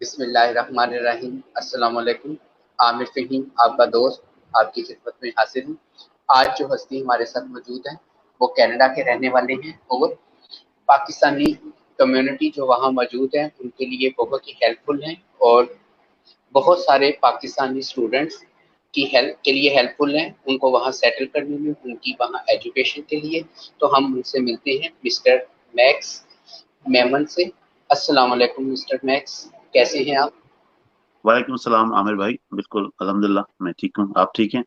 बिस्मिल्लाहिर्रहमानिर्रहीम। अस्सलाम वालेकुम। आमिर फ़हीम आपका दोस्त आपकी खिदमत में हाज़िर हूँ। आज जो हस्ती हमारे साथ मौजूद हैं वो कनाडा के रहने वाले हैं और पाकिस्तानी कम्युनिटी जो वहाँ मौजूद है उनके लिए बहुत ही हेल्पफुल हैं और बहुत सारे पाकिस्तानी स्टूडेंट्स की हेल्प के लिए हेल्पफुल हैं, उनको वहाँ सेटल करने में, उनकी वहाँ एजुकेशन के लिए। तो हम उनसे मिलते हैं मिस्टर मैक्स मेमन से। अस्सलाम वालेकुम मिस्टर मैक्स, कैसे हैं आप? वालेकुम सलाम आमिर भाई। बिल्कुल अल्हम्दुलिल्लाह मैं ठीक हूँ। आप ठीक हैं?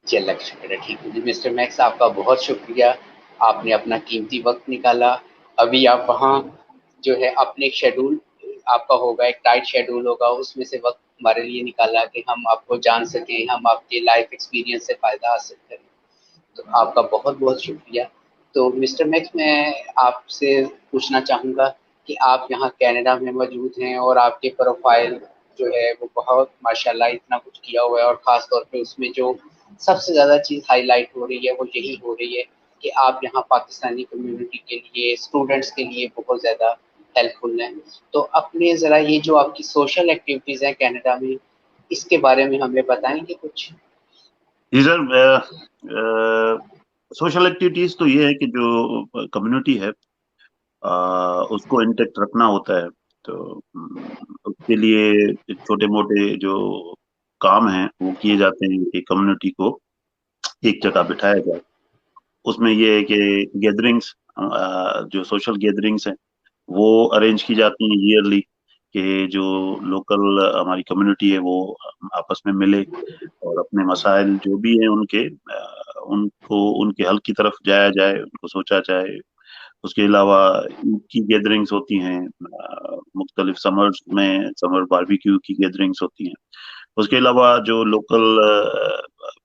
जी, अल्लाह का शुक्र है, ठीक हूँ जी। मिस्टर मैक्स, आपका बहुत शुक्रिया, आपने अपना कीमती वक़्त निकाला। अभी आप वहाँ जो है अपने शेड्यूल आपका होगा, एक टाइट शेड्यूल होगा, उसमें से वक़्त हमारे लिए निकाला कि हम आपको जान सकें, हम आपके लाइफ़ एक्सपीरियंस से फ़ायदा हासिल करें। तो आपका बहुत-बहुत शुक्रिया। तो मिस्टर मैक्स, मैं आपसे पूछना चाहूँगा कि आप यहाँ कनाडा में मौजूद हैं और आपके प्रोफ़ाइल जो है वो बहुत माशाल्लाह इतना कुछ किया हुआ है और ख़ास तौर पे उसमें जो सबसे ज़्यादा चीज़ हाइलाइट हो रही है वो यही हो रही है कि आप यहाँ पाकिस्तानी कम्युनिटी के लिए, स्टूडेंट्स के लिए बहुत ज़्यादा हेल्पफुल हैं। तो अपने ज़रा ये जो आपकी सोशल एक्टिविटीज़ हैं कनाडा में, इसके बारे में हमें बताएँगे कुछ? जी सर। सोशल एक्टिविटीज तो ये है कि जो कम्युनिटी है उसको इंटेक्ट रखना होता है। तो उसके लिए छोटे मोटे जो काम हैं वो किए जाते हैं कि कम्युनिटी को एक जगह बिठाया जाए। उसमें ये है कि गैदरिंग्स, जो सोशल गैदरिंग्स हैं वो अरेंज की जाती हैं ईयरली, कि जो लोकल हमारी कम्युनिटी है वो आपस में मिले और अपने मसाइल जो भी हैं उनके उनको उनके हल की तरफ जाया जाए, उनको सोचा जाए। उसके अलावा ईद की गैदरिंग्स होती हैं, मुख्तलिफ समर्स में समर बारबेक्यू की गैदरिंग्स होती हैं। उसके अलावा जो लोकल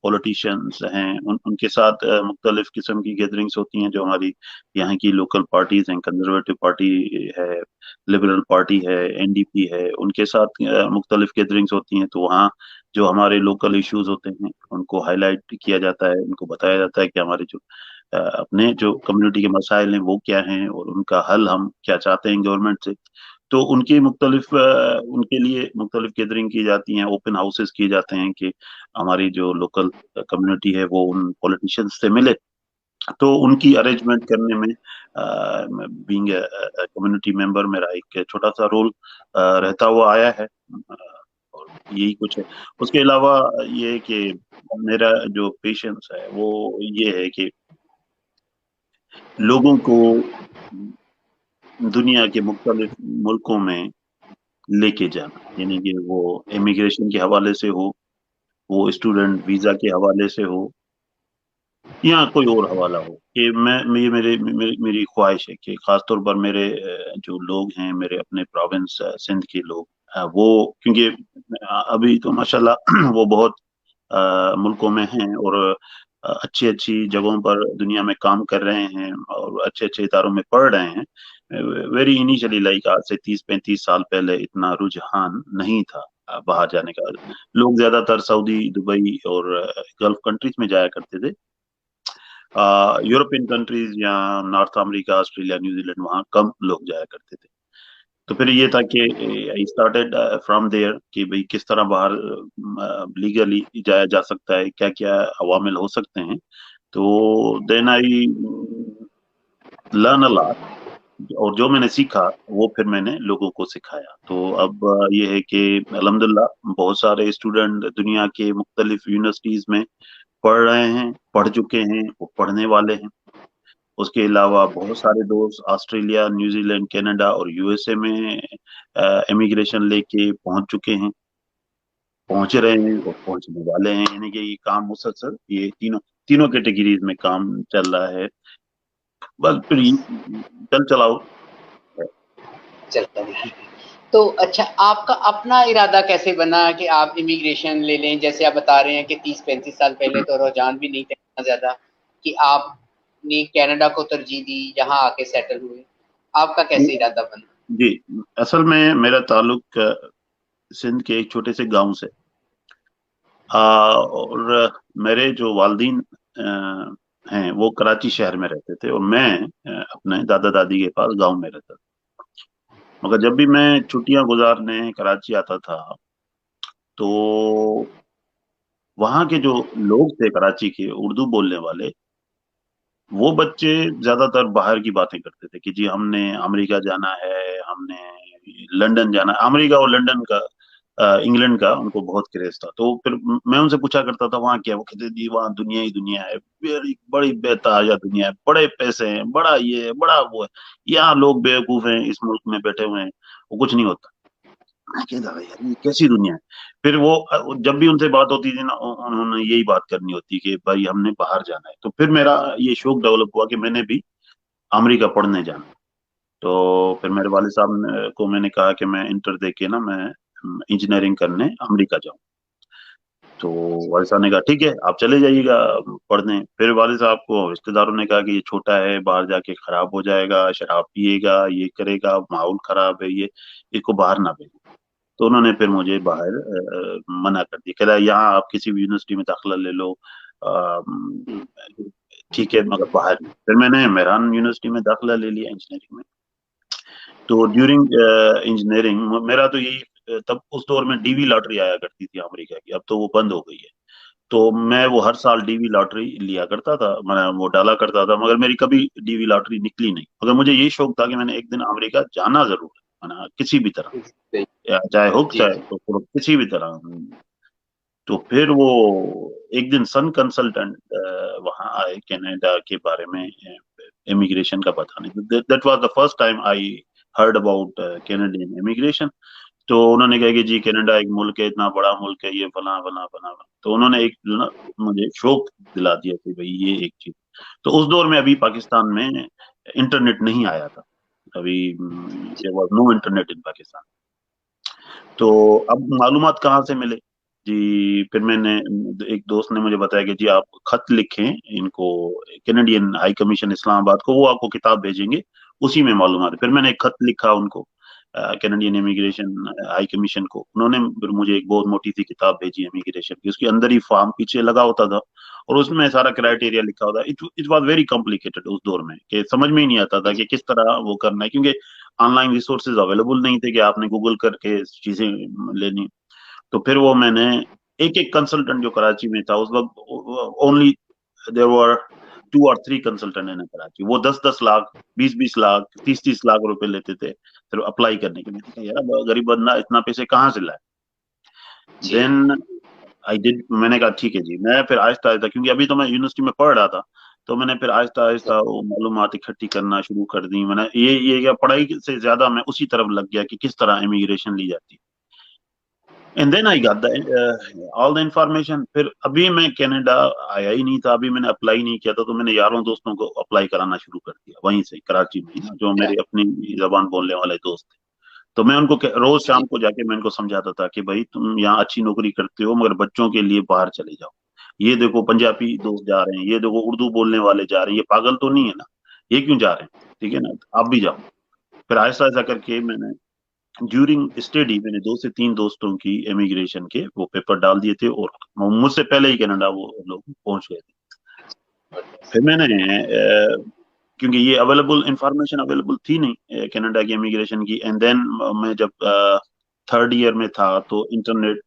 पॉलिटिशियंस हैं उनके साथ मुख्तलिफ किस्म की गैदरिंग्स होती हैं। जो हमारी यहाँ की लोकल पार्टीज हैं, कंजर्वेटिव पार्टी है, लिबरल पार्टी है, एनडीपी है, उनके साथ मुख्तलिफ गैदरिंग्स होती हैं। तो वहाँ जो हमारे लोकल इश्यूज होते हैं उनको हाईलाइट किया जाता है, उनको बताया जाता है कि हमारे जो अपने जो कम्युनिटी के मसाइल हैं वो क्या हैं और उनका हल हम क्या चाहते हैं गवर्नमेंट से। तो उनकी मुख्तलिफ उनके लिए मुख्तलिफ गैदरिंग की जाती हैं, ओपन हाउसेस किए जाते हैं कि हमारी जो लोकल कम्युनिटी है वो उन पॉलिटिशियंस से मिले। तो उनकी अरेंजमेंट करने में बीइंग कम्युनिटी मेंबर मेरा एक छोटा सा रोल रहता हुआ आया है। और यही कुछ है। उसके अलावा ये है कि मेरा जो पेशेंस है वो ये है कि लोगों को दुनिया के मुख्तलिफ मुल्कों में लेके जाना, यानी कि वो इमिग्रेशन के हवाले से हो, वो स्टूडेंट वीजा के हवाले से हो, या कोई और हवाला हो। कि मैं ये मेरी ख्वाहिश है कि खासतौर पर मेरे जो लोग हैं, मेरे अपने प्रोविंस सिंध के लोग, वो क्योंकि अभी तो माशाल्लाह वो बहुत मुल्कों में हैं और अच्छी अच्छी जगहों पर दुनिया में काम कर रहे हैं और अच्छे अच्छे इदारों में पढ़ रहे हैं। वेरी इनिशियली, लाइक आज से 30-35 साल पहले इतना रुझान नहीं था बाहर जाने का। लोग ज्यादातर सऊदी, दुबई और गल्फ कंट्रीज में जाया करते थे। यूरोपियन कंट्रीज या नॉर्थ अमेरिका, ऑस्ट्रेलिया, न्यूजीलैंड, वहाँ कम लोग जाया करते थे। तो फिर ये था कि आई स्टार्टेड फ्रॉम देयर कि भाई किस तरह बाहर लीगली जाया जा सकता है, क्या क्या अवामिल हो सकते हैं। तो then I learn a lot, और जो मैंने सीखा वो फिर मैंने लोगों को सिखाया। तो अब ये है कि अल्हम्दुलिल्लाह बहुत सारे स्टूडेंट दुनिया के मुख्तलिफ यूनिवर्सिटीज में पढ़ रहे हैं, पढ़ चुके हैं, वो पढ़ने वाले हैं। उसके अलावा बहुत सारे दोस्त ऑस्ट्रेलिया, न्यूजीलैंड, कनाडा और यूएसए में इमिग्रेशन लेके पहुंच चुके हैं, पहुंच रहे हैं और पहुंचने वाले हैं। यानी कि ये काम मुसलसल, ये तीनों तीनों कैटेगरीज में काम चल रहा है। बस फिर चल चलाओ है। चलता है। तो अच्छा, आपका अपना इरादा कैसे बना कि आप इमिग्रेशन ले लें? जैसे आप बता रहे हैं कि 30-35 साल पहले तो रुझान भी नहीं था इतना ज़्यादा कि आपने कनाडा को तरजीह दी, यहाँ आके सेटल हुए। आपका कैसे इरादा बना? जी, असल में मेरा ताल्लुक सिंध के एक छोटे से गांव से। और मेरे जो वालदीन हैं वो कराची शहर में रहते थे और मैं अपने दादा दादी के पास गांव में रहता था। मगर जब भी मैं छुट्टियां गुजारने कराची आता था, तो वहाँ के जो लोग थे कराची के उर्दू बोलने वाले, वो बच्चे ज्यादातर बाहर की बातें करते थे कि जी हमने अमेरिका जाना है, हमने लंदन जाना है। अमेरिका और लंदन का, इंग्लैंड का उनको बहुत क्रेज था। तो फिर मैं उनसे पूछा करता था वहाँ क्या, वो कहते जी वहाँ दुनिया ही दुनिया है, बड़ी बड़ी बेतहाशा दुनिया है, बड़े पैसे हैं, बड़ा ये है, बड़ा वो है, यहाँ लोग बेवकूफ हैं इस मुल्क में बैठे हुए हैं, वो कुछ नहीं होता। मैं कहता था यार ये कैसी दुनिया है। फिर वो जब भी उनसे बात होती थी ना, उन्होंने यही बात करनी होती कि भाई हमने बाहर जाना है। तो फिर मेरा ये शौक डेवलप हुआ कि मैंने भी अमेरिका पढ़ने जाना। तो फिर मेरे वाले साहब को मैंने कहा कि मैं इंटर दे के ना मैं इंजीनियरिंग करने अमेरिका जाऊँ। तो वाले साहब ने कहा ठीक है आप चले जाइएगा पढ़ने। फिर वाले साहब को रिश्तेदारों ने कहा कि ये छोटा है, बाहर जाके खराब हो जाएगा, शराब पिएगा, ये करेगा, माहौल खराब है, ये इसको बाहर ना भेजें। तो उन्होंने फिर मुझे बाहर मना कर दिया, कह रहा यहाँ आप किसी भी यूनिवर्सिटी में दाखिला ले लो, अ, हम्म, ठीक है मगर बाहर नहीं। फिर मैंने मेहरान यूनिवर्सिटी में दाखिला ले लिया इंजीनियरिंग में। तो ड्यूरिंग इंजीनियरिंग मेरा तो यही, तब उस दौर में डीवी लॉटरी आया करती थी अमेरिका की, अब तो वो बंद हो गई है। तो मैं वो हर साल डीवी लॉटरी लिया करता था, मैं वो डाला करता था, मगर मेरी कभी डीवी लॉटरी निकली नहीं। मगर मुझे यही शौक था कि मैंने एक दिन अमेरिका जाना जरूर है ना, किसी भी तरह, सही। या चाहे हुक जी चाहे जी। तो किसी भी तरह। तो फिर वो एक दिन सन कंसल्टेंट वहाँ आए कनाडा के बारे में इमिग्रेशन का बताने। That was the first time I heard about Canadian immigration. तो उन्होंने कहा कि जी कनाडा एक मुल्क है, इतना बड़ा मुल्क है, ये फला फला फला फला। तो उन्होंने एक जो ना मुझे शौक दिला दिया कि भाई ये एक चीज। तो उस दौर में अभी पाकिस्तान में इंटरनेट नहीं आया था, अभी जी there was no internet in Pakistan. तो अब मालूमात कहाँ से मिले जी, फिर मैंने, एक दोस्त ने मुझे बताया कि जी आप खत लिखें इनको, कैनेडियन हाई कमीशन इस्लामाबाद को, वो आपको किताब भेजेंगे, उसी में मालूमात है। फिर मैंने एक खत लिखा उनको, कैनेडियन इमिग्रेशन हाई कमीशन को। उन्होंने फिर मुझे एक बहुत मोटी सी किताब भेजी इमिग्रेशन की, उसके अंदर ही फॉर्म पीछे लगा होता था और उसमें सारा क्राइटेरिया लिखा होता। इट वाज वेरी कॉम्प्लिकेटेड उस दौर में, कि समझ में ही नहीं आता था जी कि किस तरह वो करना है, क्योंकि ऑनलाइन रिसोर्सेज अवेलेबल नहीं थे कि आपने गूगल करके चीजें लेनी। तो फिर वो मैंने एक एक कंसल्टेंट जो कराची में था उस वक्त, ओनली देयर वर 2 और 3 कंसल्टेंट इन कराची, वो 10-10 लाख, 20-20 लाख, 30-30 लाख रुपए लेते थे फिर अप्लाई करने के। मैंने कहा यार गरीब बंदा इतना पैसे कहाँ से लाए। जी देन आई डिड, मैंने कहा ठीक है जी। मैं फिर आहिस्ता आहिस्ता, क्योंकि अभी तो मैं यूनिवर्सिटी में पढ़ रहा था, तो मैंने फिर आहिस्ता आहिस्ता वो मालूमात इकट्ठी करना शुरू कर दी। मैंने ये क्या, पढ़ाई से ज्यादा मैं उसी तरफ लग गया कि किस तरह इमिग्रेशन ली जाती है। And then I got the all the information. फिर अभी मैं कनाडा आया ही नहीं था, अभी मैंने अप्लाई नहीं किया था, तो मैंने यारों दोस्तों को अप्लाई कराना शुरू कर दिया वहीं से कराची में ही ना, जो क्या। मेरे अपनी जबान बोलने वाले दोस्त थे। तो मैं उनको रोज जी शाम को जाके मैं उनको समझाता था कि भाई तुम यहाँ अच्छी नौकरी करते हो मगर बच्चों के लिए बाहर चले जाओ। ये देखो पंजाबी दोस्त जा रहे हैं, ये देखो उर्दू बोलने वाले जा रहे हैं, ये पागल तो नहीं है ना, ये क्यों जा रहे हैं, ठीक है ना, आप भी जाओ। फिर ऐसा ऐसा करके मैंने ड्यूरिंग स्टडी मैंने 2 से 3 दोस्तों की इमिग्रेशन के वो पेपर डाल दिए थे, और मुझसे पहले ही कनाडा वो लोग पहुंच गए थे। फिर मैंने क्योंकि ये अवेलेबल इंफॉर्मेशन अवेलेबल थी नहीं कनाडा की इमिग्रेशन की। एंड देन मैं जब थर्ड ईयर में था तो इंटरनेट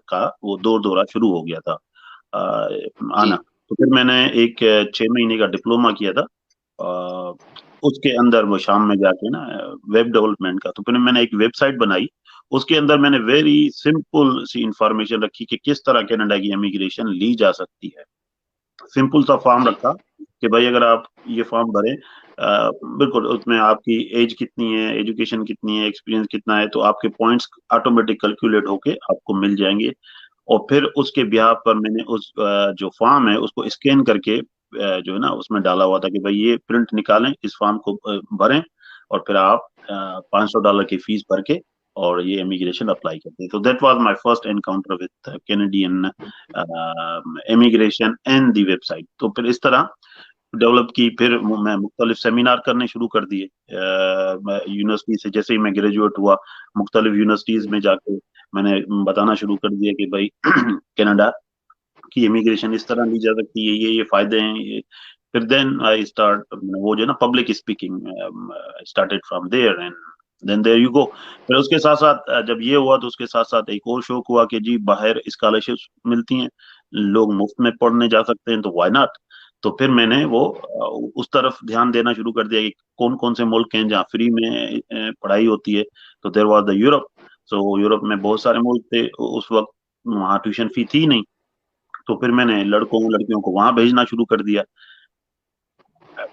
का वो दौर दौरा शुरू हो गया था आना। जी तो फिर मैंने एक 6 महीने का डिप्लोमा किया था, अ, उसके अंदर वो शाम में जाके ना वेब डेवलपमेंट का। तो फिर मैंने एक वेबसाइट बनाई, उसके अंदर मैंने वेरी सिंपल सी इंफॉर्मेशन रखी कि किस तरह कनाडा की इमिग्रेशन ली जा सकती है। सिंपल सा फॉर्म जी रखा कि भाई अगर आप ये फॉर्म भरें, बिल्कुल उसमें आपकी एज कितनी है, एजुकेशन कितनी है, एक्सपीरियंस कितना है, तो आपके पॉइंट्स ऑटोमेटिक कैलकुलेट होके आपको मिल जाएंगे। और फिर उसके ब्याह पर मैंने उस जो फॉर्म है उसको स्कैन करके जो है ना उसमें डाला हुआ था कि भाई ये प्रिंट निकालें, इस फॉर्म को भरें, और फिर आप $500 की फीस भर के और ये इमिग्रेशन अप्लाई करते हैं। तो that was my first encounter with Canadian immigration and the website. तो फिर इस तरह डेवलप की। फिर मैं मुख्तलिफ सेमिनार करने शुरू कर दिए यूनिवर्सिटी से, जैसे ही मैं ग्रेजुएट हुआ मुख्तलिफ यूनिवर्सिटीज में जाके मैंने बताना शुरू कर दिया कि भाई कनाडा की इमिग्रेशन इस तरह ली जा सकती है, ये फायदे हैं ये। फिर देन आई स्टार्ट वो जो है ना public speaking, started from there. And then there you go. फिर उसके साथ साथ जब ये हुआ तो उसके साथ साथ एक और शौक हुआ कि जी बाहर स्कॉलरशिप मिलती हैं, लोग मुफ्त में पढ़ने जा सकते हैं, तो व्हाई नॉट। तो फिर मैंने वो उस तरफ ध्यान देना शुरू कर दिया कि कौन कौन से मुल्क हैं जहाँ फ्री में पढ़ाई होती है। तो there was the Europe. So Europe में बहुत सारे मुल्क थे उस वक्त, वहाँ ट्यूशन फी थी नहीं। तो फिर मैंने लड़कों लड़कियों को वहां भेजना शुरू कर दिया।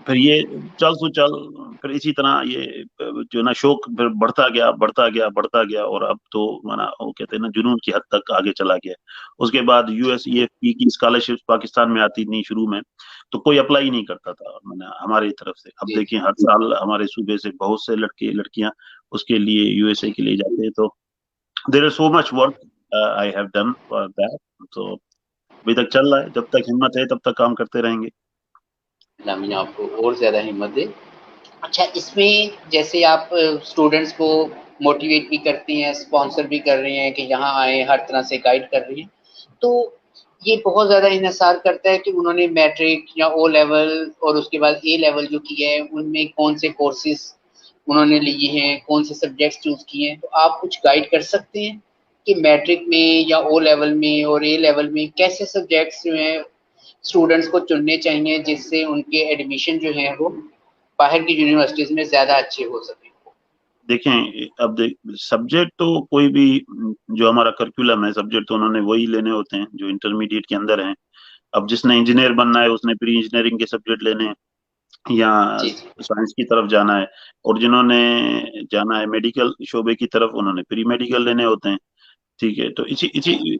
फिर ये चल सो चल, फिर इसी तरह ये जो ना शौक फिर बढ़ता गया बढ़ता गया बढ़ता गया, और अब तो माना वो कहते हैं ना जुनून की हद तक आगे चला गया। उसके बाद यूएसईएफपी की स्कॉलरशिप पाकिस्तान में आती नहीं शुरू में, तो कोई अप्लाई नहीं करता था मैंने हमारी तरफ से। अब जी देखिए हर साल हमारे सूबे से बहुत से लड़के लड़कियां उसके लिए यूएसए के लिए जाते हैं। तो there is so much work I have done for that. तो अभी तक चल रहा है, जब तक हिम्मत है तब तक काम करते रहेंगे। अल्लाह आपको और ज़्यादा हिम्मत दे। अच्छा, इसमें जैसे आप स्टूडेंट्स को मोटिवेट भी करती हैं, स्पॉन्सर भी कर रही हैं कि यहाँ आएँ, हर तरह से गाइड कर रही हैं। तो ये बहुत ज़्यादा इन्हिसार करता है कि उन्होंने मैट्रिक या ओ लेवल और उसके बाद ए लेवल जो किया है, उनमें कौन से कोर्सेज़ उन्होंने लिए हैं, कौन से सब्जेक्ट्स चूज़ किए हैं। तो आप कुछ गाइड कर सकते हैं कि मैट्रिक में या ओ लेवल में और ए लेवल में कैसे सब्जेक्ट्स जो हैं स्टूडेंट्स को चुनने चाहिए जिससे उनके एडमिशन जो है वो बाहर की यूनिवर्सिटीज में ज्यादा अच्छे हो सके। देखें अब सब्जेक्ट तो कोई भी जो हमारा करिकुलम है, सब्जेक्ट तो उन्होंने वही लेने होते हैं जो इंटरमीडिएट के अंदर हैं। अब जिसने इंजीनियर बनना है उसने प्री इंजीनियरिंग के सब्जेक्ट लेने हैं, या जी जी साइंस की तरफ जाना है। और जिन्होंने जाना है मेडिकल शोबे की तरफ उन्होंने प्री मेडिकल लेने होते हैं। ठीक है, तो इसी इसी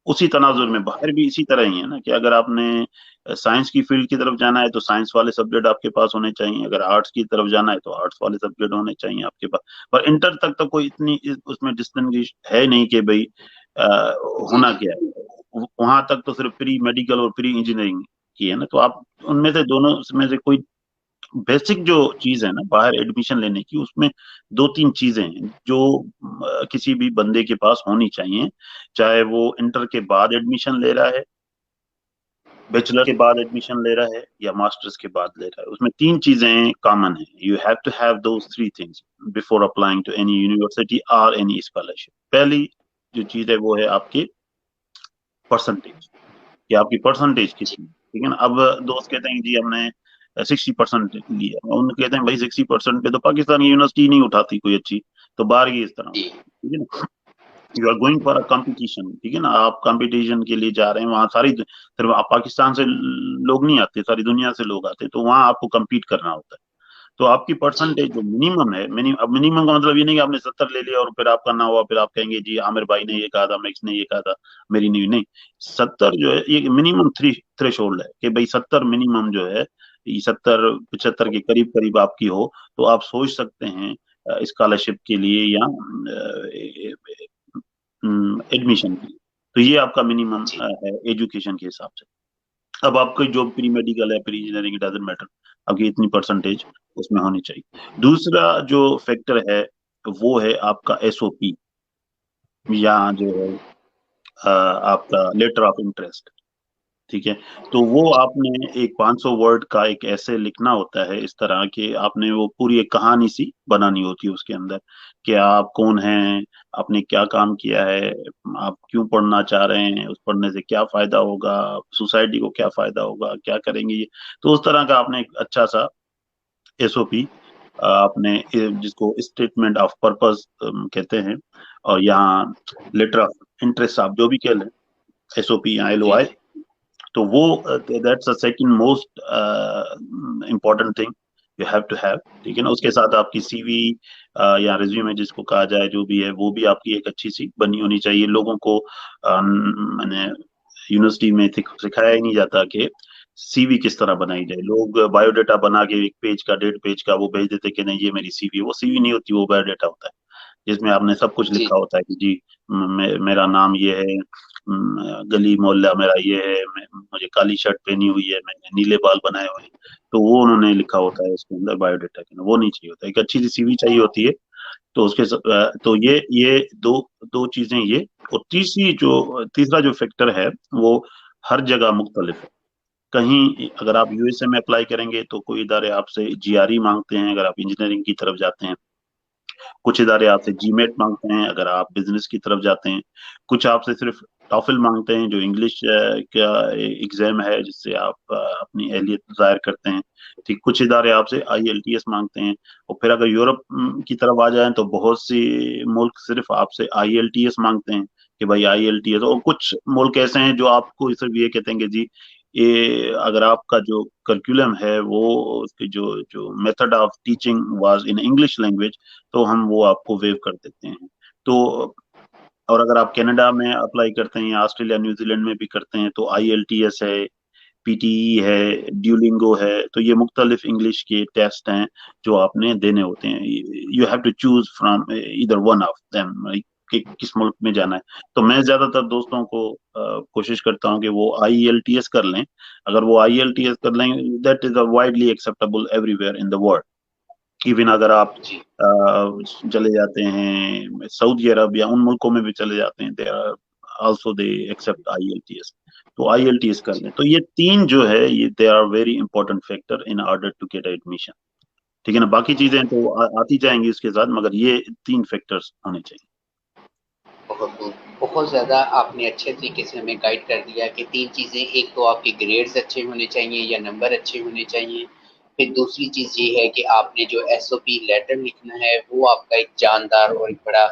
उसी तनाजुर में बाहर भी इसी तरह ही है ना, कि अगर आपने साइंस की फील्ड की तरफ जाना है तो साइंस वाले सब्जेक्ट आपके पास होने चाहिए, अगर आर्ट्स की तरफ जाना है तो आर्ट्स वाले सब्जेक्ट होने चाहिए आपके पास। पर इंटर तक तो कोई इतनी उसमें डिस्टिंग्विश है नहीं कि भाई अ, जी होना जी क्या है। वहां तक तो सिर्फ प्री मेडिकल और प्री इंजीनियरिंग की है ना, तो आप उनमें से दोनों में से कोई बेसिक जो चीज है ना बाहर एडमिशन लेने की, उसमें दो तीन चीजें हैं जो किसी भी बंदे के पास होनी चाहिए। चाहे वो इंटर के बाद एडमिशन ले रहा है, बैचलर के बाद एडमिशन ले रहा है, या मास्टर्स के बाद ले रहा है, उसमें तीन चीजें कॉमन है। You have to have those three things before applying to any university और एनी स्कॉलरशिप। पहली जो चीज है वो है आपकी परसेंटेज, कि आपकी परसेंटेज जी कितनी, ठीक है ना। अब दोस्त कहते हैं कि जी हमने 60% लिया, उन कहते हैं भाई 60% पे तो पाकिस्तान की यूनिवर्सिटी नहीं उठाती कोई अच्छी, तो बाहर की इस तरह जी उठाती, ठीक है ना। You are going for a competition, ठीक है ना, आप कंपटीशन के लिए जा रहे हैं, वहाँ सारी सिर्फ आप पाकिस्तान से लोग नहीं आते, सारी दुनिया से लोग आते हैं, तो वहाँ आपको compete करना होता है। तो आपकी जी परसेंटेज जो मिनिमम है, अब मिनिमम का मतलब ये नहीं कि आपने 70 ले लिया और फिर आपका ना हुआ, फिर आप कहेंगे जी आमिर भाई ने ये कहा था, मैक्स ने ये कहा था, मेरी नहीं नहीं। 70 जो है ये मिनिमम थ्रेश होल्ड है, कि भाई 70 मिनिमम जो है, 70 75 के करीब करीब आपकी हो, तो आप सोच सकते हैं स्कॉलरशिप के लिए या एडमिशन के लिए। तो ये आपका मिनिमम जी है एजुकेशन के हिसाब से। अब आपकी जो प्री मेडिकल है, प्री इंजीनियरिंग, डजेंट मैटर, आपकी इतनी परसेंटेज उसमें होनी चाहिए। दूसरा जो फैक्टर है वो है आपका एसओपी, या जो है आपका लेटर ऑफ इंटरेस्ट, ठीक है। तो वो आपने एक 500 वर्ड का एक ऐसे लिखना होता है, इस तरह के आपने वो पूरी एक कहानी सी बनानी होती है उसके अंदर, कि आप कौन हैं, आपने क्या काम किया है, आप क्यों पढ़ना चाह रहे हैं, उस पढ़ने से क्या फायदा होगा, सोसाइटी को क्या फायदा होगा, क्या करेंगे ये। तो उस तरह का आपने एक अच्छा सा एसओपी आपने जिसको स्टेटमेंट ऑफ पर्पस कहते हैं, और यहाँ लेटर ऑफ इंटरेस्ट आप जो भी कह लें, एसओपी या जी एलओआई, जी तो वो that's a second most important thing you have to have, ठीक है ना। उसके साथ आपकी सीवी या रिज्यूमे जिसको कहा जाए, जो भी है वो भी आपकी एक अच्छी सी बनी होनी चाहिए। लोगों को मैंने यूनिवर्सिटी में सिखाया ही नहीं जाता कि सीवी किस तरह बनाई जाए। लोग बायोडाटा बना के 1 पेज का 1.5 पेज का वो भेज देते कि नहीं ये मेरी सीवी है। वो सीवी नहीं होती, वो बायोडाटा होता है, जिसमें आपने सब कुछ जी लिखा होता है कि जी मेरा नाम ये है, गली मोहल्ला मेरा ये है, मुझे काली शर्ट पहनी हुई है, मैंने नीले बाल बनाए हुए हैं। तो वो उन्होंने लिखा होता है उसके अंदर बायोडाटा के अंदर, वो नहीं चाहिए होता। एक अच्छी सी सीवी चाहिए होती है। तो तो ये दो दो चीजें ये। और तीसरा जो फैक्टर है वो हर जगह मुख्तलिफ है। कहीं अगर आप यूएसए में अप्लाई करेंगे तो कोई इदारे आपसे जीआरई मांगते हैं, अगर आप इंजीनियरिंग की तरफ जाते हैं कुछ इदारे आपसे जीमेट मांगते हैं अगर आप बिजनेस की तरफ जाते हैं। कुछ आपसे सिर्फ टॉफिल मांगते हैं जो इंग्लिश का एग्जाम है जिससे आप अपनी अहलियत जाहिर करते हैं। ठीक, कुछ इदारे आपसे आईएलटीएस मांगते हैं। और फिर अगर यूरोप की तरफ आ जाएं तो बहुत सी मुल्क सिर्फ आपसे आईएलटीएस मांगते हैं कि भाई आईएलटीएस। और कुछ मुल्क ऐसे हैं जो आपको सिर्फ ये कहते हैं कि जी ये अगर आपका जो करिकुलम है वो उसकी जो जो method of teaching was in English language तो हम वो आपको वेव कर देते हैं। तो और अगर आप कनाडा में अप्लाई करते हैं या ऑस्ट्रेलिया न्यूजीलैंड में भी करते हैं तो आईएलटीएस है, पीटीई है, ड्यूलिंगो है। तो ये मुख्तलिफ इंग्लिश के टेस्ट हैं जो आपने देने होते हैं। You have to choose from इधर वन ऑफ देम कि किस मुल्क में जाना है। तो मैं ज्यादातर दोस्तों को कोशिश करता हूँ कि वो आईएलटीएस कर लें। अगर वो आईएलटीएस कर लें that is a widely acceptable everywhere in the world. Even अगर आप जी। चले जाते हैं सऊदी अरब या उन मुल्कों में भी चले जाते हैं they are also they accept IELTS. तो आईएलटीएस कर लें। तो ये तीन जो है ये they are very important factor in order to get admission. ठीक है ना, बाकी चीजें तो आती जाएंगी उसके साथ मगर ये तीन फैक्टर्स होने चाहिए। बहुत बहुत बहुत ज़्यादा आपने अच्छे तरीके से हमें गाइड कर दिया कि 3 चीज़ें, एक तो आपके ग्रेड्स अच्छे होने चाहिए या नंबर अच्छे होने चाहिए। फिर दूसरी चीज़ ये है कि आपने जो एसओपी लेटर लिखना है वो आपका एक जानदार और एक बड़ा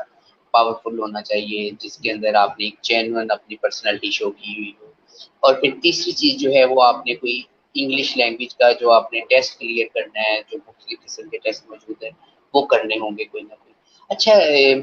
पावरफुल होना चाहिए, जिसके अंदर आपने एक जेन्युइन अपनी पर्सनैलिटी शो की हुई हो। और फिर तीसरी चीज़ जो है वो आपने कोई इंग्लिश लैंग्वेज का जो आपने टेस्ट क्लियर करना है, जो मुख्तलिफ किस्म के टेस्ट मौजूद हैं, वो करने होंगे कोई ना कोई। अच्छा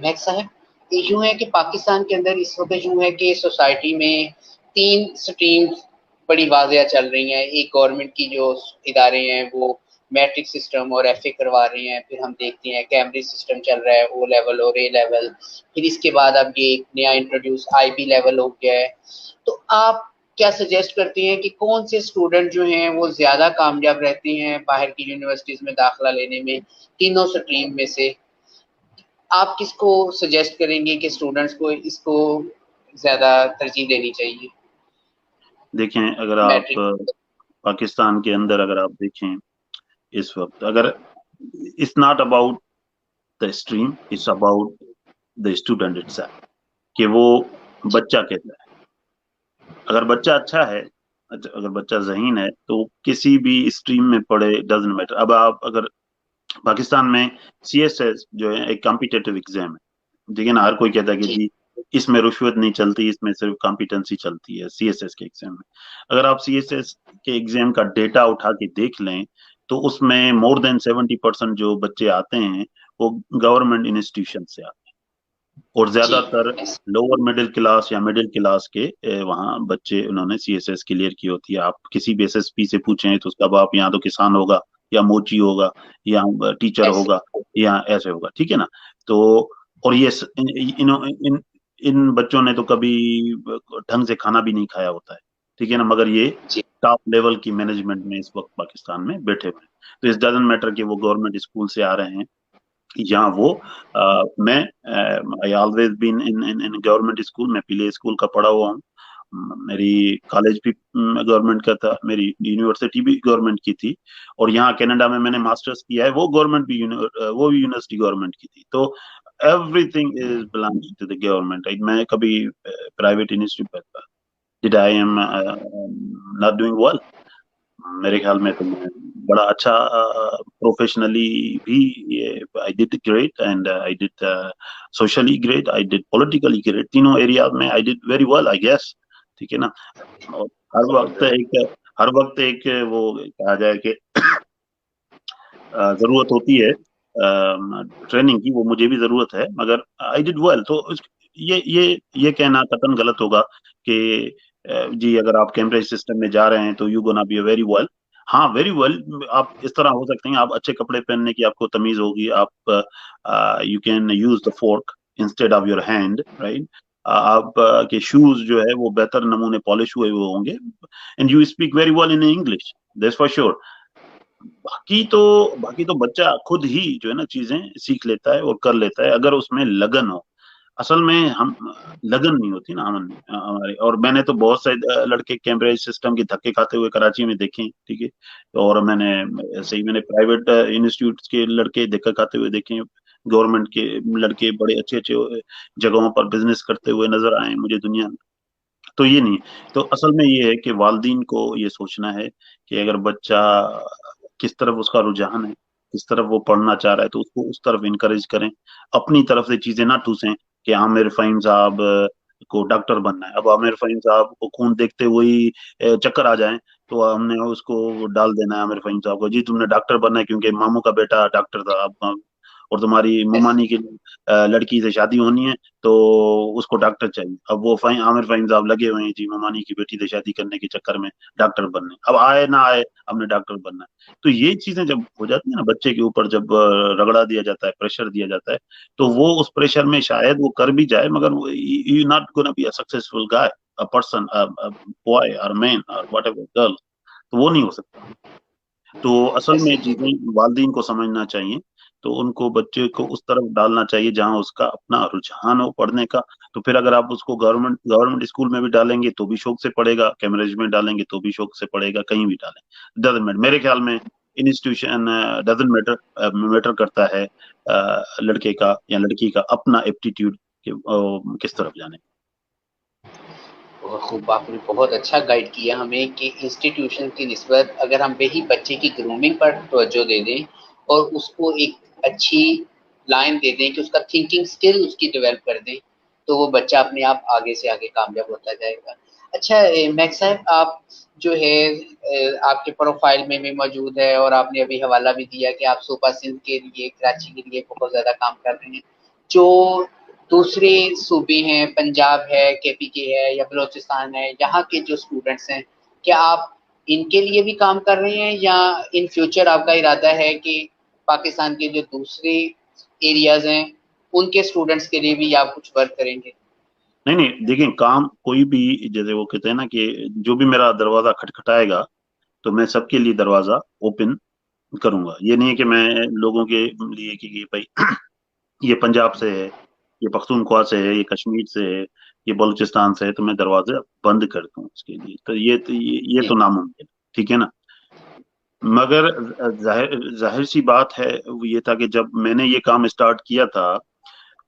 महक साहब, यूँ है कि पाकिस्तान के अंदर इस वक़्त यूँ है कि सोसाइटी में 3 स्ट्रीम्स बड़ी वाज़िया चल रही हैं। एक गवर्नमेंट की जो इदारे हैं वो मैट्रिक सिस्टम और एफए करवा रहे हैं। फिर हम देखते हैं कैम्ब्रिज सिस्टम चल रहा है, ओ लेवल और ए लेवल। फिर इसके बाद अब ये एक नया इंट्रोड्यूस आईबी लेवल हो गया है। तो आप क्या सजेस्ट करती हैं कि कौन से स्टूडेंट जो हैं वो ज़्यादा कामयाब रहते हैं बाहर की यूनिवर्सिटीज़ में दाखिला लेने में, तीनों स्ट्रीम में से? आप किसको सजेस्ट करेंगे कि स्टूडेंट्स को इसको ज़्यादा तरजीह देनी चाहिए? देखें अगर आप मैट्रिक। पाकिस्तान के अंदर अगर आप देखें इस वक्त अगर it's not about the stream it's about the student itself कि वो बच्चा कैसा है। अगर बच्चा अच्छा है अगर बच्चा ज़हीन है तो किसी भी स्ट्रीम में पढ़े डजंट मैटर। अब आप अगर पाकिस्तान में सीएसएस जो है एक कॉम्पिटेटिव एग्जाम है। ठीक है ना, हर कोई कहता है कि जी। जी इसमें रुश्वत नहीं चलती इसमें सिर्फ कॉम्पिटेंसी चलती है सीएसएस के एग्जाम में। अगर आप सीएसएस के एग्जाम का डेटा उठा के देख लें तो उसमें मोर देन 70% जो बच्चे आते हैं वो गवर्नमेंट इंस्टीट्यूशन से आते हैं। और जी। ज्यादातर लोअर मिडिल क्लास या मिडिल क्लास के वहाँ बच्चे उन्होंने सीएसएस क्लियर की होती है। आप किसी भी एसएसपी से पूछें तो उसका बाप यहाँ तो किसान होगा या मोची होगा या टीचर ऐसे। होगा या ऐसे होगा। ठीक है ना। तो और ये इन इन बच्चों ने तो कभी ढंग से खाना भी नहीं खाया होता है। ठीक है ना, मगर ये जी। टॉप लेवल की मैनेजमेंट में इस वक्त पाकिस्तान में बैठे हुए हैं। तो इस डजंट मैटर कि वो गवर्नमेंट स्कूल से आ रहे हैं या वो मैं I always been in in in government school. मैं पीले स्कूल का पढ़ा हुआ हूँ। मेरी कॉलेज भी गवर्नमेंट का था, मेरी यूनिवर्सिटी भी गवर्नमेंट की थी। और यहाँ कनाडा में मैंने मास्टर्स किया है वो गवर्नमेंट भी वो भी यूनिवर्सिटी गवर्नमेंट की थी। तो everything is belongs to the government. मैं कभी private institute did I am not doing well? मेरे ख्याल में तो मैं बड़ा अच्छा प्रोफेशनली भी ये I did great and I did socially great I did politically great. तीनों एरिया में I did very well I guess. ठीक है ना। और हर बहुत। वक्त एक हर वक्त एक वो कहा जाए कि जरूरत होती है ट्रेनिंग की। वो मुझे भी जरूरत है मगर आई डिड वेल। तो ये कहना कतन गलत होगा कि जी अगर आप कैम्ब्रिज सिस्टम में जा रहे हैं तो you gonna be very well. हाँ वेरी वेल आप इस तरह हो सकते हैं आप अच्छे कपड़े पहनने की आपको तमीज होगी। आप you can use the fork instead of your hand right. आप के शूज जो है वो बेहतर नमूने पॉलिश हुए हुए होंगे and you speak very well in English that's for sure. बाकी तो बच्चा खुद ही जो है ना चीजें सीख लेता है और कर लेता है अगर उसमें लगन हो। असल में हम लगन नहीं होती ना हम हमारे। और मैंने तो बहुत से लड़के कैम्ब्रिज सिस्टम की धक्के खाते हुए कराची में देखे हैं। ठीक है। और मैंने ऐसे ही मैंने प्राइवेट इंस्टीट्यूट के लड़के धक्के खाते हुए देखे हैं। गवर्नमेंट के लड़के बड़े अच्छे अच्छे जगहों पर बिजनेस करते हुए नजर आए मुझे दुनिया में। तो ये नहीं। तो असल में ये है कि वालदीन को ये सोचना है कि अगर बच्चा किस तरफ उसका रुझान है, किस तरफ वो पढ़ना चाह रहा है, तो उसको उस तरफ इनकरेज करें। अपनी तरफ से चीजें ना ठूसें कि आमिर फहीम साहब को डॉक्टर बनना है, अब आमिर फहीम साहब को खून देखते हुए ही चक्कर आ जाए, तो हमने उसको डाल देना है आमिर फहीम साहब को, जी तुमने डॉक्टर बनना है क्योंकि मामू का बेटा डॉक्टर था, अब और तुम्हारी यस। ममानी की लड़की से शादी होनी है तो उसको डॉक्टर चाहिए। अब वो आमिर फहीम साहब लगे हुए हैं जी ममानी की बेटी से शादी करने के चक्कर में डॉक्टर बनने, अब आए ना आए हमने डॉक्टर बनना है। तो ये चीजें जब हो जाती है ना बच्चे के ऊपर, जब रगड़ा दिया जाता है, प्रेशर दिया जाता है, तो वो उस प्रेशर में शायद वो कर भी जाए, मगर you not gonna be a successful guy, a person, a boy और मैन और वट एवर गर्ल, तो वो नहीं हो सकता। तो असल में यस। चीजें वालदीन को समझना चाहिए, तो उनको बच्चे को उस तरफ डालना चाहिए जहां उसका अपना रुझान हो पढ़ने का। तो फिर अगर आप उसको गवर्नमेंट गवर्नमेंट स्कूल में भी डालेंगे तो भी शौक से पढ़ेगा, कैम्ब्रिज में डालेंगे तो भी शौक से पढ़ेगा, कहीं भी डालें डजेंट मैटर मेरे ख्याल में। इंस्टीट्यूशन डजेंट मैटर, मैटर करता है लड़के का या लड़की का अपना एप्टीट्यूड किस तरफ जाने। बहुत खूब, आपने बहुत अच्छा गाइड किया हमें कि इंस्टीट्यूशन की निस्बत अगर हम वही बच्चे की ग्रूमिंग पर तवज्जो दे दें और उसको एक अच्छी लाइन दे दें कि उसका थिंकिंग स्किल उसकी डेवलप कर दें, तो वो बच्चा अपने आप आगे से आगे कामयाब होता जाएगा। अच्छा मैक्स साहब, आप जो है आपके प्रोफाइल में भी मौजूद है और आपने अभी हवाला भी दिया कि आप सूबा सिंध के लिए, कराची के लिए बहुत ज़्यादा काम कर रहे हैं। जो दूसरे सूबे हैं, पंजाब है, केपीके है या बलूचिस्तान है, यहाँ के जो स्टूडेंट्स हैं, क्या आप इनके लिए भी काम कर रहे हैं या इन फ्यूचर आपका इरादा है कि पाकिस्तान के जो दूसरे एरियाज हैं उनके स्टूडेंट्स के लिए भी आप कुछ वर्क करेंगे? नहीं नहीं, देखिए काम कोई भी, जैसे वो कहते हैं ना कि जो भी मेरा दरवाजा खटखटाएगा तो मैं सबके लिए दरवाजा ओपन करूंगा। ये नहीं है कि मैं लोगों के लिए कि भाई ये पंजाब से है, ये पख्तूनख्वा से है, ये कश्मीर से है, ये बलूचिस्तान से है, तो मैं दरवाजे बंद कर दूं उसके लिए, तो ये जी। तो नामुमकिन है, ठीक है ना। मगर जाहिर जाहिर सी बात है, वो ये था कि जब मैंने ये काम स्टार्ट किया था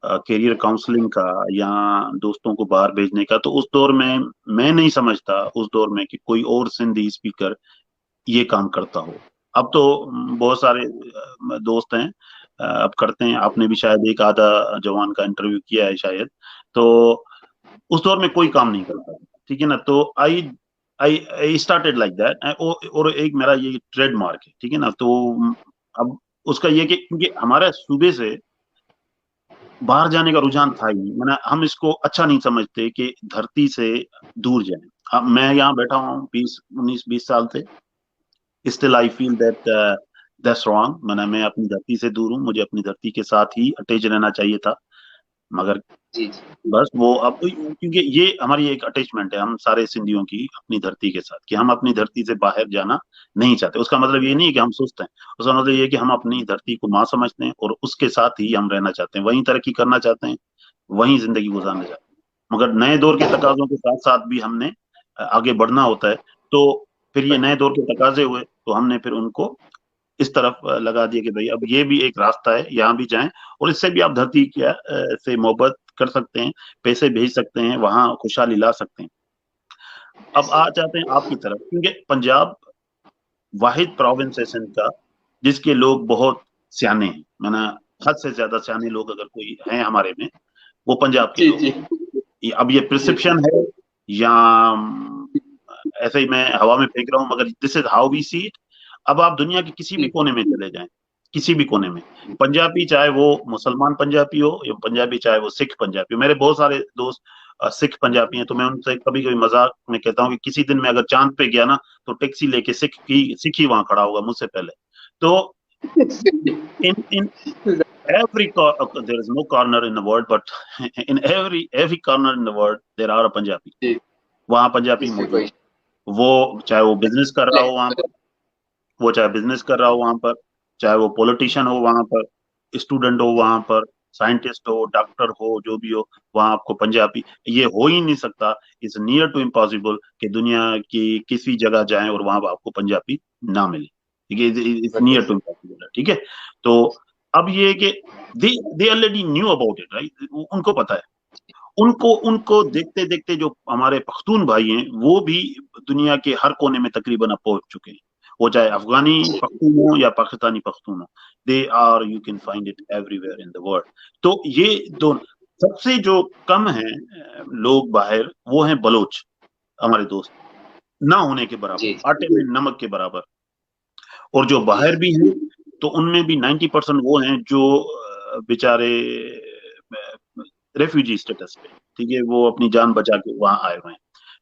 करियर काउंसलिंग का या दोस्तों को बाहर भेजने का, तो उस दौर में मैं नहीं समझता उस दौर में कि कोई और सिंधी स्पीकर ये काम करता हो। अब तो बहुत सारे दोस्त हैं अब करते हैं, आपने भी शायद एक आधा जवान का इंटरव्यू किया है शायद। तो उस दौर में कोई काम नहीं करता था, ठीक है ना। तो आई आई आई स्टार्टेड लाइक दैट, और एक मेरा ये ट्रेडमार्क है, ठीक है ना। तो अब उसका ये कि क्योंकि हमारे सूबे से बाहर जाने का रुझान था ही नहीं, मैंने हम इसको अच्छा नहीं समझते कि धरती से दूर जाए। अब मैं यहाँ बैठा हूँ 20 19 20 साल से, still I feel that that's wrong. मैं अपनी धरती से दूर हूँ, मुझे अपनी धरती के साथ ही अटैच रहना चाहिए था। मगर जी जी। बस वो अब क्योंकि ये हमारी एक अटैचमेंट है हम सारे सिंधियों की अपनी धरती के साथ, कि हम अपनी धरती से बाहर जाना नहीं चाहते। उसका मतलब ये नहीं है कि हम सुस्त हैं, उसका मतलब ये है कि हम अपनी धरती को माँ समझते हैं और उसके साथ ही हम रहना चाहते हैं, वहीं तरक्की करना चाहते हैं, वहीं जिंदगी गुजारना चाहते हैं। मगर नए दौर के तकाजों के साथ साथ भी हमने आगे बढ़ना होता है। तो फिर ये नए दौर के तकाजे हुए तो हमने फिर उनको इस तरफ लगा दिया कि भाई अब ये भी एक रास्ता है, यहाँ भी जाएं, और इससे भी आप धरती से मोहब्बत कर सकते हैं, पैसे भेज सकते हैं, वहां खुशहाली ला सकते हैं। अब आ जाते हैं आपकी तरफ, क्योंकि पंजाब वाहिद प्रोविंस है सिंध का जिसके लोग बहुत सियाने हैं। हद से ज्यादा सियाने लोग अगर कोई हैं हमारे में, वो पंजाब के जी लोग जी। हैं। अब ये जी जी। परसेप्शन है या ऐसे ही मैं हवा में फेंक रहा हूँ, मगर this is how we see it. अब आप दुनिया के किसी भी जी कोने में चले जाएं, किसी भी कोने में, पंजाबी चाहे वो मुसलमान पंजाबी हो या पंजाबी चाहे वो सिख पंजाबी हो, मेरे बहुत सारे दोस्त सिख पंजाबी हैं, तो मैं उनसे कभी कभी मजाक में कहता हूँ कि किसी दिन मैं अगर चांद पे गया ना तो टैक्सी लेके सिख ही वहां खड़ा होगा मुझसे पहले। तो इन every there is no corner in the world, but in every corner in the world there are a Punjabi, जी। वहाँ पंजाबी इसमें मौजूद कोई है। वो चाहे वो बिजनेस कर रहा हो वहां पर, वो चाहे बिजनेस कर रहा हो वहां पर, चाहे वो पॉलिटिशियन हो वहां पर, स्टूडेंट हो वहां पर, साइंटिस्ट हो, डॉक्टर हो, जो भी हो, वहां आपको पंजाबी, ये हो ही नहीं सकता। इट्स नियर टू इम्पॉसिबल कि दुनिया की किसी जगह जाएं और वहां आपको पंजाबी ना मिले, ठीक है। इट्स नियर बिल्कुल। टू इम्पॉसिबल है, ठीक है। तो अब ये है कि they already knew about it, right, उनको पता है। उनको उनको देखते देखते जो हमारे पख्तून भाई हैं वो भी दुनिया के हर कोने में तकरीबन अब पहुंच चुके हैं, वो चाहे अफगानी जी पख्तून हो या पाकिस्तानी पख्तून हो, they are, you can find it everywhere in the world. तो ये दोनों सबसे जो कम है लोग बाहर, वो हैं बलोच, हमारे दोस्त, ना होने के जी बराबर, आटे में नमक के बराबर। और जो जी बाहर भी हैं तो उनमें भी 90% वो हैं जो बेचारे रेफ्यूजी स्टेटस पे, ठीक है, वो अपनी जान बचा के वहां आए हुए हैं,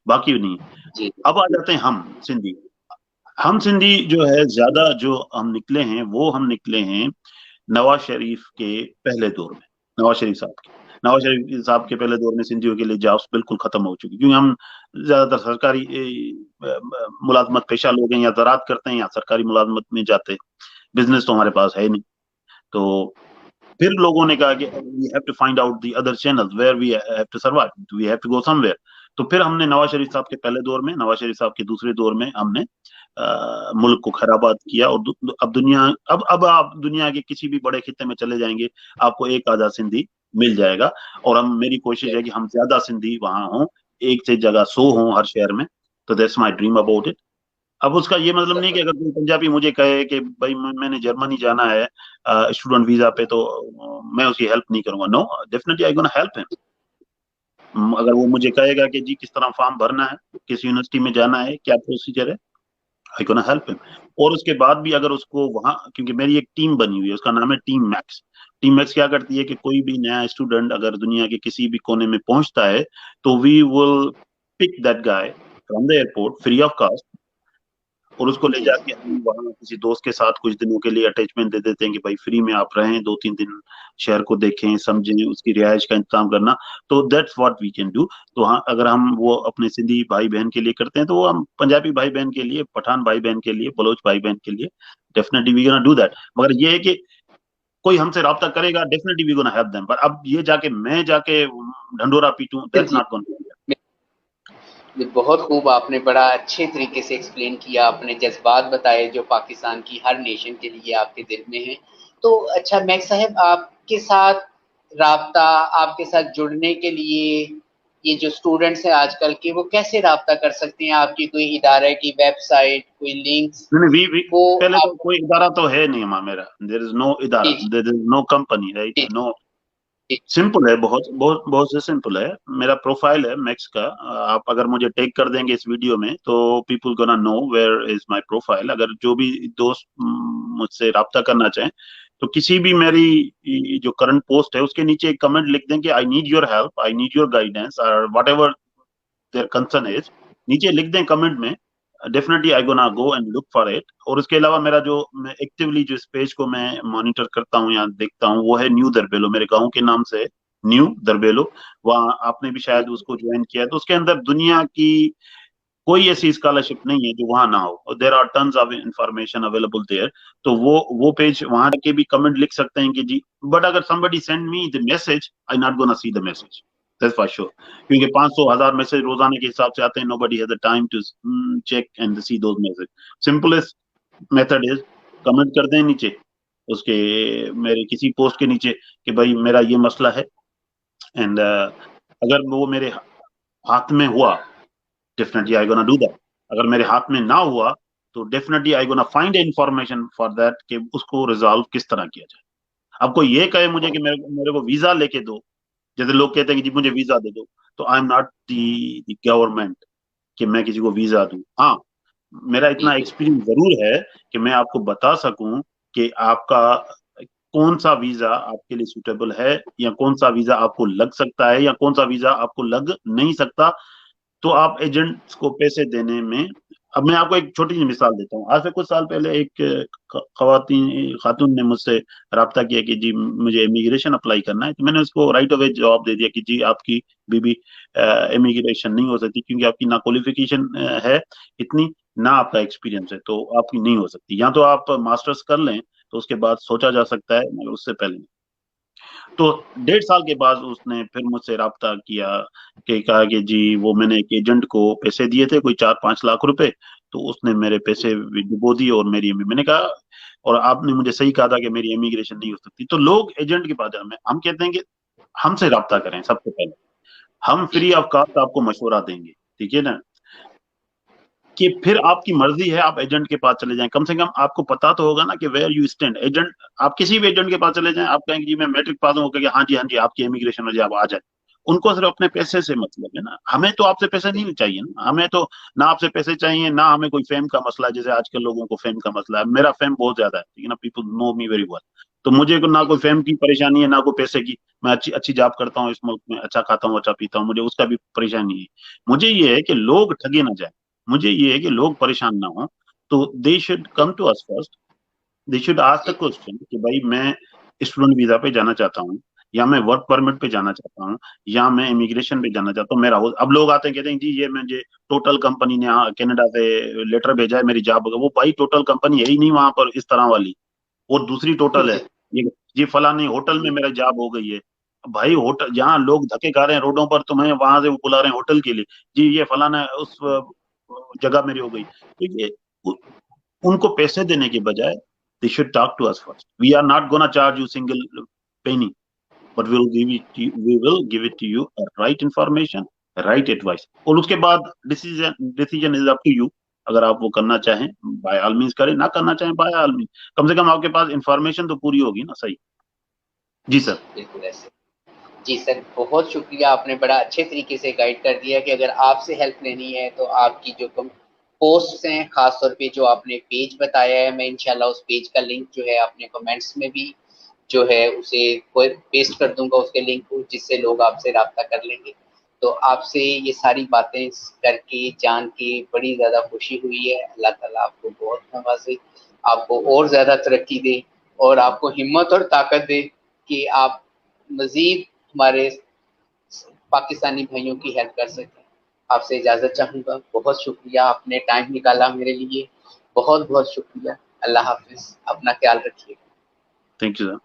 बाकी नहीं। जी अब आ जाते हैं हम सिंधी। हम सिंधी जो है ज्यादा जो हम निकले हैं, वो हम निकले हैं नवाज शरीफ के पहले दौर में। नवाज शरीफ साहब के नवाज शरीफ साहब के पहले दौर में सिंधियों के लिए जॉब्स बिल्कुल खत्म हो चुकी, क्योंकि हम ज्यादातर सरकारी मुलाजमत पेशा लोग हैं, या ज़राअत करते हैं या सरकारी मुलाजमत में जाते हैं, बिजनेस तो हमारे पास है नहीं। तो फिर लोगों ने कहा कि we have to find out the other channels where we have to survive, we have to go somewhere. तो फिर हमने नवाज शरीफ साहब के पहले दौर में, नवाज शरीफ साहब के दूसरे दौर में हमने मुल्क को खैराबाद किया। और अब दुनिया, अब आप दुनिया के किसी भी बड़े खित्ते में चले जाएंगे, आपको एक आधा सिंधी मिल जाएगा। और हम, मेरी कोशिश है कि हम ज्यादा सिंधी वहां हों, एक से जगह 100 हों हर शहर में। तो that's my dream about it. अब उसका ये मतलब नहीं कि अगर कोई पंजाबी मुझे कहे कि भाई मैंने जर्मनी जाना है स्टूडेंट वीजा पे, तो मैं उसकी हेल्प नहीं करूंगा। No, definitely I gonna help him. अगर वो मुझे कहेगा कि जी किस तरह फॉर्म भरना है, किस यूनिवर्सिटी में जाना है, क्या प्रोसीजर है, आई गोना हेल्प हिम। और उसके बाद भी अगर उसको वहां, क्योंकि मेरी एक टीम बनी हुई है, उसका नाम है टीम मैक्स। टीम मैक्स क्या करती है कि कोई भी नया स्टूडेंट अगर दुनिया के किसी भी कोने में पहुंचता है, तो we will pick that guy from the airport free of cost, और उसको ले जी जाके हम वहाँ किसी दोस्त के साथ कुछ दिनों के लिए अटैचमेंट दे देते हैं कि भाई फ्री में आप रहें, 2-3 दिन शहर को देखें, समझें, उसकी रिहाइश का इंतजाम करना। तो that's what we can do. तो हाँ, अगर हम वो अपने सिंधी भाई बहन के लिए करते हैं, तो वो हम पंजाबी भाई बहन के लिए, पठान भाई बहन के लिए, बलोच भाई बहन के लिए definitely we gonna do that. मगर ये है कि कोई हमसे रब्ता करेगा, definitely we gonna help them. पर अब ये जाके मैं जाके ढंडोरा पीटूं, दैट्स जी नॉट गोना। बहुत खूब, आपने बड़ा अच्छे तरीके से एक्सप्लेन किया, अपने जज्बात बताए जो पाकिस्तान की हर नेशन के लिए आपके दिल में है। तो अच्छा मैक साहब, आपके साथ राब्ता, आपके साथ जुड़ने के लिए ये जो स्टूडेंट्स हैं आजकल के, वो कैसे राब्ता कर सकते हैं? आपकी कोई इदारे की वेबसाइट, कोई लिंक्स, नहीं नहीं, वी वो पहले तो आप? कोई इदारा तो है नहीं मेरा, देयर इज नो इदारा, जी जी there is no company, right, जी नो। जी सिंपल है, बहुत बहुत बहुत से सिंपल है। मेरा प्रोफाइल है मैक्स का, आप अगर मुझे टैग कर देंगे इस वीडियो में, तो people gonna know where is my profile. अगर जो भी दोस्त मुझसे राब्ता करना चाहें, तो किसी भी मेरी जो करंट पोस्ट है उसके नीचे एक कमेंट लिख दें कि I need your help, I need your guidance, और whatever their concern is, नीचे लिख दें कमेंट में, definitely I gonna go and look for it. और उसके अलावा मेरा जो, मैं एक्टिवली जो इस पेज को मैं मॉनिटर करता हूँ या देखता हूँ, वो है न्यू दरबेलो, मेरे गांव के नाम से न्यू दरबेलो। वहाँ आपने भी शायद उसको ज्वाइन किया है। तो उसके अंदर दुनिया की कोई ऐसी स्कॉलरशिप नहीं है जो वहां ना हो, there are tons of information available there. तो वो पेज वहां के भी कमेंट लिख सकते हैं कि जी, बट अगर somebody send me the message, I not gonna see the message, that's for sure, क्योंकि 500 1000 मैसेज रोजाना के हिसाब से आते हैं, nobody has the time to check and see those message। simplest method is comment कर दें नीचे उसके, मेरे किसी पोस्ट के नीचे, कि भाई मेरा ये मसला है, एंड अगर वो मेरे हाथ में हुआ, definitely I gonna do that. अगर मेरे हाथ में ना हुआ, तो definitely I gonna find information for that कि उसको रिजॉल्व किस तरह किया जाए। अब कोई ये कहे मुझे कि मेरे को वीजा लेके दो, जैसे लोग कहते हैं कि जी मुझे वीजा दे दो, तो आई एम नॉट दी गवर्नमेंट कि मैं किसी को वीजा दूं। हाँ, मेरा जी इतना बिल्कुल। एक्सपीरियंस जरूर है कि मैं आपको बता सकूं कि आपका कौन सा वीजा आपके लिए सुटेबल है, या कौन सा वीजा आपको लग सकता है, या कौन सा वीजा आपको लग नहीं सकता। तो आप एजेंट्स को पैसे देने में, अब मैं आपको एक छोटी सी मिसाल देता हूँ। आज से कुछ साल पहले एक खातून ने मुझसे रब्ता किया कि जी मुझे इमिग्रेशन अप्लाई करना है। तो मैंने उसको राइट अवे जवाब दे दिया कि जी आपकी बीबी इमिग्रेशन नहीं हो सकती, क्योंकि आपकी ना क्वालिफिकेशन है इतनी, ना आपका एक्सपीरियंस है, तो आपकी नहीं हो सकती। या तो आप मास्टर्स कर लें, तो उसके बाद सोचा जा सकता है, मगर उससे पहले नहीं। तो 1.5 साल के बाद उसने फिर मुझसे राब्ता किया, कि कहा कि जी वो मैंने एक एजेंट को पैसे दिए थे, कोई 4-5 लाख रुपए, तो उसने मेरे पैसे भी डुबो दिए और मेरी, मैंने कहा और आपने मुझे सही कहा था कि मेरी इमिग्रेशन नहीं हो सकती, तो लोग एजेंट के पास जाते हैं। हम कहते हैं कि हमसे रब्ता करें सबसे पहले, हम फ्री ऑफ कॉस्ट आपको मशवरा देंगे, ठीक है ना, कि फिर आपकी मर्जी है, आप एजेंट के पास चले जाएं, कम से कम आपको पता तो होगा ना कि वेयर यू स्टैंड। एजेंट, आप किसी भी एजेंट के पास चले जाएं, आप कहेंगे जी मैं मैट्रिक पास हूँ, कहेंगे हाँ जी आपकी इमिग्रेशन हो जाए, आप आ जाए। उनको सिर्फ अपने पैसे से मतलब है ना, हमें तो आपसे पैसे नहीं चाहिए ना, हमें तो ना आपसे पैसे चाहिए, ना हमें कोई फेम का मसला है, जैसे आजकल लोगों को फेम का मसला है। मेरा फेम बहुत ज्यादा है, ठीक है ना, people know me very well. तो मुझे ना कोई फेम की परेशानी है, ना कोई पैसे की। मैं अच्छी अच्छी जॉब करता हूँ इस मुल्क में, अच्छा खाता हूँ, अच्छा पीता हूँ, मुझे उसका भी परेशानी है। मुझे ये है कि लोग ठगे ना जाए, मुझे ये है कि लोग परेशान ना हो। तो they should come to us first, they should ask the जी क्वेश्चन कि भाई मैं स्टूडेंट वीजा पे जाना चाहता हूँ, या मैं वर्क परमिट पे जाना चाहता हूँ, या मैं इमिग्रेशन पे जाना चाहता हूँ, मेरा अब लोग आते हैं कहते हैं जी ये मुझे टोटल कंपनी ने कनाडा से लेटर भेजा है, मेरी जॉब होगा। वो भाई टोटल कंपनी है ही नहीं वहां पर इस तरह वाली, वो दूसरी टोटल है। जी ये फलानी होटल में जी मेरा जॉब हो गई है। भाई होटल जहाँ लोग धक्के खा रहे हैं रोडों पर, तुम्हें वहां से वो बुला रहे हैं होटल के लिए, जी ये फलाना उस जगह मेरी हो गई। तो ये उनको पैसे देने के बजाय they should talk to us first, we are not gonna charge you single penny, but we will give it to you right information, right advice, और उसके बाद decision decision is up to you. अगर आप वो करना चाहें bye all means करें, ना करना चाहें बाय ऑल मीन्स, कम से कम आपके पास इंफॉर्मेशन तो पूरी होगी ना, सही। जी जी सर। बिल्कुल ऐसे। जी सर, बहुत शुक्रिया, आपने बड़ा अच्छे तरीके से गाइड कर दिया कि अगर आपसे हेल्प लेनी है तो आपकी जो पोस्ट्स हैं, खास तौर पे जो आपने पेज बताया है, मैं इंशाल्लाह उस पेज का लिंक जो है अपने कमेंट्स में भी जो है उसे पेस्ट कर दूंगा, उसके लिंक को, जिससे लोग आपसे रब्ता कर लेंगे। तो आपसे ये सारी बातें करके जान के बड़ी ज़्यादा खुशी हुई है। अल्लाह ताला आपको बहुत नवाजे, आपको और ज़्यादा तरक्की दे, और आपको हिम्मत और ताकत दे कि आप मजीद हमारे पाकिस्तानी भाइयों की हेल्प कर सकें। आपसे इजाज़त चाहूँगा। बहुत शुक्रिया, आपने टाइम निकाला मेरे लिए। बहुत बहुत शुक्रिया। अल्लाह हाफिज़, अपना ख्याल रखिए। Thank you sir.